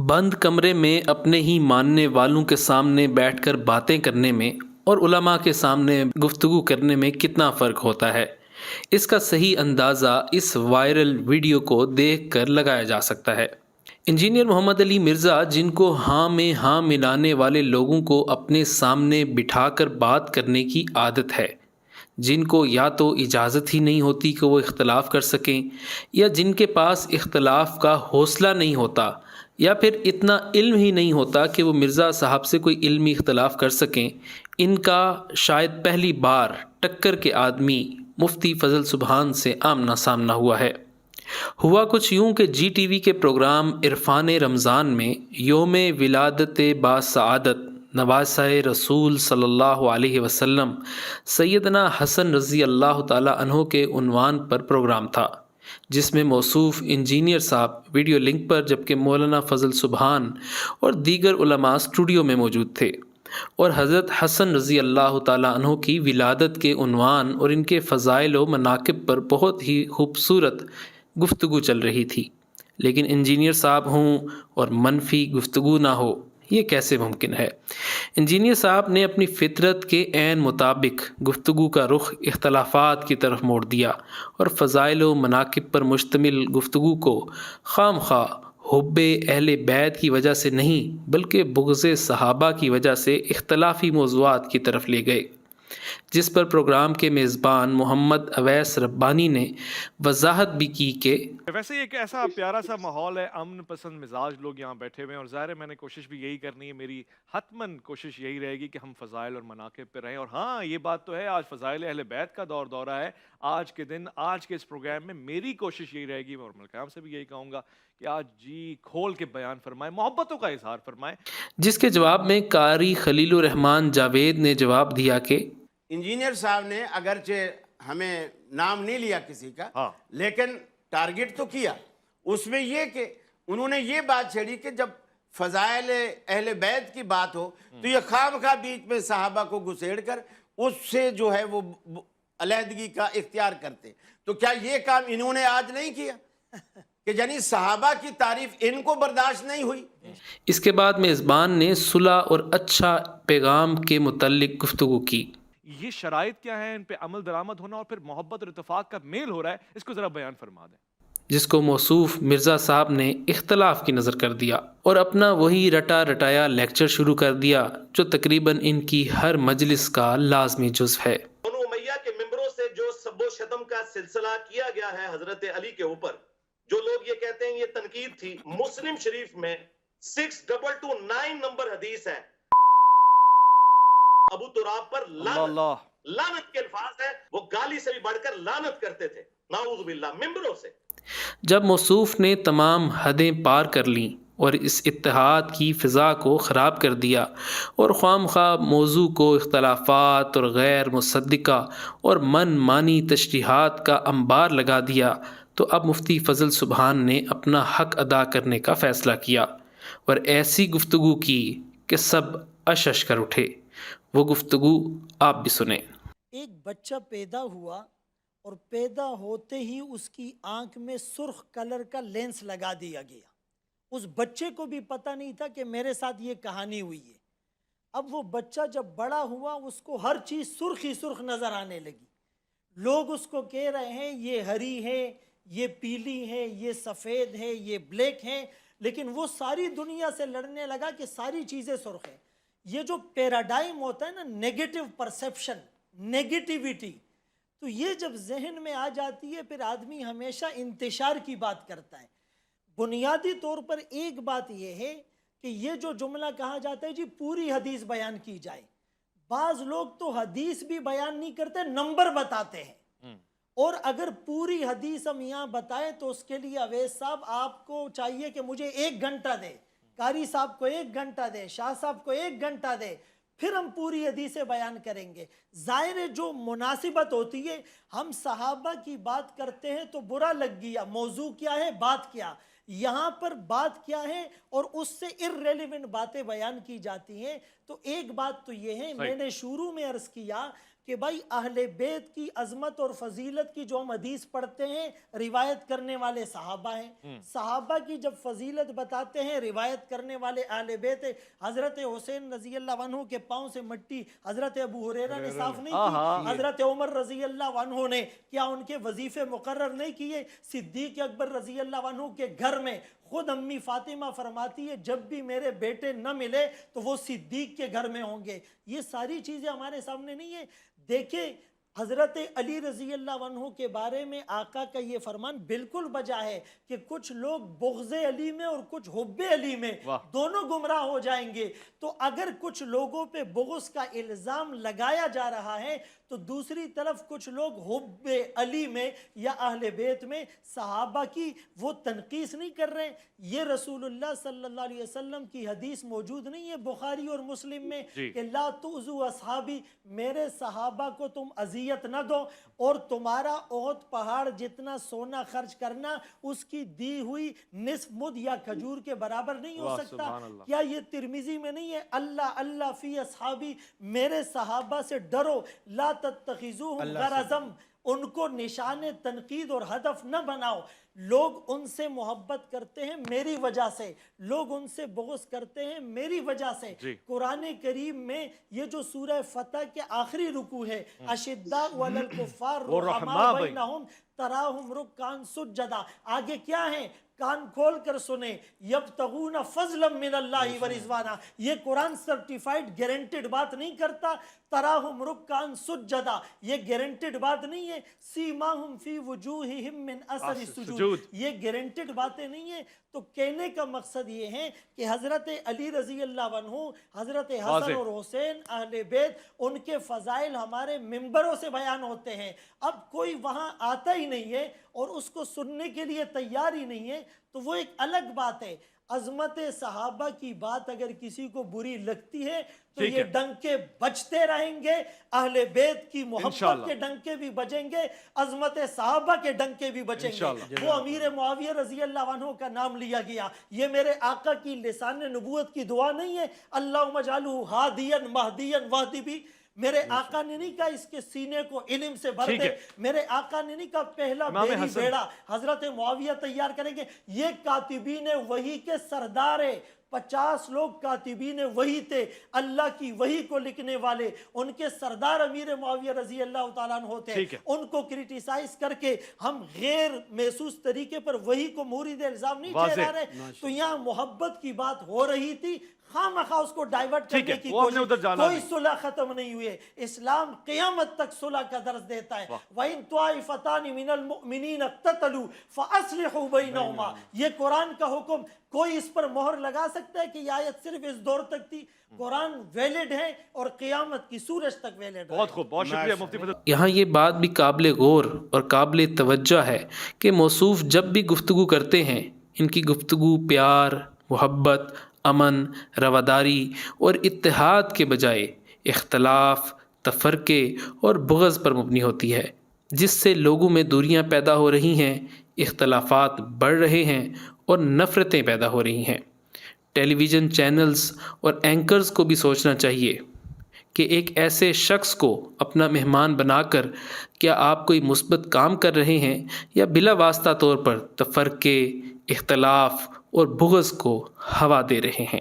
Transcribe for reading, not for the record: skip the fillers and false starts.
بند کمرے میں اپنے ہی ماننے والوں کے سامنے بیٹھ کر باتیں کرنے میں اور علماء کے سامنے گفتگو کرنے میں کتنا فرق ہوتا ہے، اس کا صحیح اندازہ اس وائرل ویڈیو کو دیکھ کر لگایا جا سکتا ہے۔ انجینئر محمد علی مرزا، جن کو ہاں میں ہاں ملانے والے لوگوں کو اپنے سامنے بٹھا کر بات کرنے کی عادت ہے، جن کو یا تو اجازت ہی نہیں ہوتی کہ وہ اختلاف کر سکیں، یا جن کے پاس اختلاف کا حوصلہ نہیں ہوتا، یا پھر اتنا علم ہی نہیں ہوتا کہ وہ مرزا صاحب سے کوئی علمی اختلاف کر سکیں، ان کا شاید پہلی بار ٹکر کے آدمی مفتی فضل سبحان سے آمنا سامنا ہوا ہے۔ ہوا کچھ یوں کہ جی ٹی وی کے پروگرام عرفان رمضان میں یوم ولادت باسعادت نواسہ رسول صلی اللہ علیہ وسلم سیدنا حسن رضی اللہ تعالی عنہ کے عنوان پر پروگرام تھا، جس میں موصوف انجینئر صاحب ویڈیو لنک پر، جبکہ مولانا فضل سبحان اور دیگر علماء اسٹوڈیو میں موجود تھے، اور حضرت حسن رضی اللہ تعالیٰ عنہ کی ولادت کے عنوان اور ان کے فضائل و مناقب پر بہت ہی خوبصورت گفتگو چل رہی تھی۔ لیکن انجینئر صاحب ہوں اور منفی گفتگو نہ ہو، یہ کیسے ممکن ہے؟ انجینئر صاحب نے اپنی فطرت کے عین مطابق گفتگو کا رخ اختلافات کی طرف موڑ دیا، اور فضائل و مناقب پر مشتمل گفتگو کو خام خواہ حب اہل بیت کی وجہ سے نہیں بلکہ بغض صحابہ کی وجہ سے اختلافی موضوعات کی طرف لے گئے، جس پر پروگرام کے میزبان محمد اویس ربانی نے وضاحت بھی کی کہ ویسے ایک ایسا پیارا سا ماحول ہے، امن پسند مزاج لوگ یہاں بیٹھے ہوئے ہیں، اور ظاہر ہے میں نے کوشش بھی یہی کرنی ہے، میری حتماً کوشش یہی رہے گی کہ ہم فضائل اور مناقب پہ رہیں۔ اور ہاں، یہ بات تو ہے، آج فضائل اہل بیت کا دورہ ہے۔ آج کے دن، آج کے اس پروگرام میں میری کوشش یہی رہے گی، اور ملکام سے بھی یہی کہوں گا کہ آج جی کھول کے بیان فرمائیں، محبتوں کا اظہار فرمائیں۔ جس کے جواب میں قاری خلیل الرحمان جاوید نے جواب دیا کہ انجینئر صاحب نے اگرچہ ہمیں نام نہیں لیا کسی کا، لیکن ٹارگٹ تو کیا۔ اس میں یہ کہ انہوں نے یہ بات چھیڑی کہ جب فضائل اہل بیت کی بات ہو تو یہ خواہ بیچ میں صحابہ کو گھسیڑ کر اس سے جو ہے وہ علیحدگی کا اختیار کرتے۔ تو کیا یہ کام انہوں نے آج نہیں کیا کہ یعنی صحابہ کی تعریف ان کو برداشت نہیں ہوئی؟ اس کے بعد میزبان نے صلح اور اچھا پیغام کے متعلق گفتگو کی۔ یہ شرائط کیا ہیں، ان پہ عمل درآمد ہونا اور پھر محبت اور اتفاق کا میل ہو رہا ہے، اس کو ذرا بیان فرما دیں۔ جس کو موصوف مرزا صاحب نے اختلاف کی نظر کر دیا اور اپنا وہی رٹا رٹایا لیکچر شروع کر دیا جو تقریباً ان کی ہر مجلس کا لازمی جزو ہے۔ بنو امیہ کے ممبروں سے جو سب و شتم کا سلسلہ کیا گیا ہے حضرت علی کے اوپر، جو لوگ یہ کہتے ہیں یہ تنقید تھی، مسلم شریف میں 6229 نمبر حدیث ہے، ابو تراب پر لعنت کے الفاظ ہے، وہ گالی سے بھی بڑھ کر لعنت کرتے تھے، نعوذ باللہ، ممبروں سے۔ جب موصوف نے تمام حدیں پار کر لیں اور اس اتحاد کی فضا کو خراب کر دیا اور خواہ مخواہ موضوع کو اختلافات اور غیر مصدقہ اور من مانی تشریحات کا انبار لگا دیا، تو اب مفتی فضل سبحان نے اپنا حق ادا کرنے کا فیصلہ کیا اور ایسی گفتگو کی کہ سب اشش کر اٹھے۔ وہ گفتگو آپ بھی سنیں۔ ایک بچہ پیدا ہوا اور پیدا ہوتے ہی اس کی آنکھ میں سرخ کلر کا لینس لگا دیا گیا۔ اس بچے کو بھی پتہ نہیں تھا کہ میرے ساتھ یہ کہانی ہوئی ہے۔ اب وہ بچہ جب بڑا ہوا اس کو ہر چیز سرخ ہی سرخ نظر آنے لگی۔ لوگ اس کو کہہ رہے ہیں یہ ہری ہے، یہ پیلی ہے، یہ سفید ہے، یہ بلیک ہے، لیکن وہ ساری دنیا سے لڑنے لگا کہ ساری چیزیں سرخ ہیں۔ یہ جو پیراڈائم ہوتا ہے نا، نیگیٹو پرسیپشن، نیگیٹیویٹی، تو یہ جب ذہن میں آ جاتی ہے پھر آدمی ہمیشہ انتشار کی بات کرتا ہے۔ بنیادی طور پر ایک بات یہ ہے کہ یہ جو جملہ کہا جاتا ہے جی پوری حدیث بیان کی جائے، بعض لوگ تو حدیث بھی بیان نہیں کرتے، نمبر بتاتے ہیں، اور اگر پوری حدیث ہم یہاں بتائیں تو اس کے لیے اویس صاحب آپ کو چاہیے کہ مجھے 1 گھنٹہ دے، قاری صاحب کو 1 گھنٹہ دے، شاہ صاحب کو 1 گھنٹہ دے، پھر ہم پوری حدیثیں بیان کریں گے۔ ظاہر ہے جو مناسبت ہوتی ہے، ہم صحابہ کی بات کرتے ہیں تو برا لگ گیا، موضوع کیا ہے، بات کیا، یہاں پر بات کیا ہے اور اس سے irrelevant باتیں بیان کی جاتی ہیں۔ تو ایک بات تو یہ ہے، میں نے شروع میں عرض کیا کہ بھائی اہل بیت کی عظمت اور فضیلت کی جو ہم حدیث پڑھتے ہیں روایت کرنے والے صحابہ ہیں، صحابہ کی جب فضیلت بتاتے ہیں روایت کرنے والے اہل بیت ہیں۔ حضرت حسین رضی اللہ عنہ کے پاؤں سے مٹی حضرت ابو ہریرہ نے صاف نہیں کی، حضرت عمر رضی اللہ عنہ نے کیا ان کے وظیفے مقرر نہیں کیے؟ صدیق اکبر رضی اللہ عنہ کے گھر میں خود امی فاطمہ فرماتی ہے جب بھی میرے بیٹے نہ ملے تو وہ صدیق کے گھر میں ہوں گے۔ یہ ساری چیزیں ہمارے سامنے نہیں ہیں۔ دیکھیں حضرت علی رضی اللہ عنہ کے بارے میں آقا کا یہ فرمان بالکل بجا ہے کہ کچھ لوگ بغض علی میں اور کچھ حب علی میں دونوں گمراہ ہو جائیں گے۔ تو اگر کچھ لوگوں پہ بغض کا الزام لگایا جا رہا ہے تو دوسری طرف کچھ لوگ حب علی میں یا اہل بیت میں صحابہ کی وہ تنقیص نہیں کر رہے ہیں۔ یہ رسول اللہ صلی اللہ علیہ وسلم کی حدیث موجود نہیں ہے بخاری اور مسلم میں کہ لا تؤذوا اصحابی، میرے صحابہ کو تم اذیت نہ دو، اور تمہارا احد پہاڑ جتنا سونا خرچ کرنا اس کی دی ہوئی نصف مد یا کھجور کے برابر نہیں ہو سکتا۔ کیا یہ ترمذی میں نہیں ہے؟ اللہ اللہ فی اصحابی، میرے صحابہ سے ڈرو، لا تتخذوہم غرضم، ان کو نشان تنقید اور ہدف نہ بناؤ۔ لوگ ان سے محبت کرتے ہیں میری وجہ سے، لوگ ان سے بغض کرتے ہیں میری وجہ سے۔ قرآن کریم میں یہ جو سورہ فتح کے آخری رکوع ہے، اشداء علی الکفار رحماء بینہم تراہم رکعا سجدا، آگے کیا ہیں؟ کان کھول کر سنیں، یبتغون فضلا من اللہ ورضوانا، یہ قرآن سرٹیفائیڈ گارنٹیڈ بات نہیں کرتا۔ تراہم رکعا سجدا، یہ گارنٹیڈ بات نہیں ہے۔ سیماہم فی وجوہہم من اثر السجود، یہ گارنٹیڈ باتیں نہیں ہیں۔ تو کہنے کا مقصد یہ ہے کہ حضرت علی رضی اللہ عنہ، حضرت حسن اور حسین اہل بیت، ان کے فضائل ہمارے ممبروں سے بیان ہوتے ہیں۔ اب کوئی وہاں آتا ہی نہیں ہے اور اس کو سننے کے لیے تیار ہی نہیں ہے تو وہ ایک الگ بات ہے۔ عظمت صحابہ کی بات اگر کسی کو بری لگتی ہے تو یہ ڈنکے بجتے رہیں گے، اہل بیت کی محبت کے ڈنکے بھی بجیں گے، عظمت صحابہ کے ڈنکے بھی بجیں گے۔ وہ امیر معاویہ رضی اللہ عنہ کا نام لیا گیا، یہ میرے آقا کی لسان نبوت کی دعا نہیں ہے، اللہم اجعلہ ہادیا مہدیا واہد بھی۔ میرے آقا نے نہیں کہا اس کے سینے کو علم سے بھر دے، میرے آقا نے نہیں کہا پہلا بیری بیڑا حضرت معاویہ تیار کریں گے۔ یہ کاتبین وحی کے سردار ہیں، 50 لوگ کاتبین وحی تھے، اللہ کی وحی کو لکھنے والے، ان کے سردار امیر معاویہ رضی اللہ تعالیٰ عنہ تھے۔ ان کو کریٹیسائز کر کے ہم غیر محسوس طریقے پر وحی کو مورد الزام نہیں ٹھہرا رہے۔ تو یہاں محبت کی بات ہو رہی تھی، خواہ اس کو ڈائیورٹ کرنے کی کوشش، کوئی صلح ختم نہیں ہوئی ہے۔ اسلام قیامت تک صلح کا درس دیتا ہے۔ وَإِن طَائِفَتَانِ مِنَ الْمُؤْمِنِينَ اقْتَتَلُوا فَأَصْلِحُوا بَيْنَهُمَا، یہ قرآن کا حکم، کوئی اس پر مہر لگا سکتا ہے کہ یہ آیت صرف اس دور تک تھی؟ قرآن ویلڈ ہے اور قیامت کی سورج تک ویلڈ ہے۔ بہت خوب، بہت شکریہ مفتی فضل۔ یہاں یہ بات بھی قابل غور اور قابل توجہ ہے کہ موصوف جب بھی گفتگو کرتے ہیں ان کی گفتگو پیار، محبت، امن، رواداری اور اتحاد کے بجائے اختلاف، تفرقے اور بغض پر مبنی ہوتی ہے، جس سے لوگوں میں دوریاں پیدا ہو رہی ہیں، اختلافات بڑھ رہے ہیں اور نفرتیں پیدا ہو رہی ہیں۔ ٹیلی ویژن چینلز اور اینکرز کو بھی سوچنا چاہیے کہ ایک ایسے شخص کو اپنا مہمان بنا کر کیا آپ کوئی مثبت کام کر رہے ہیں یا بلا واسطہ طور پر تفرقے، اختلاف اور بغض کو ہوا دے رہے ہیں۔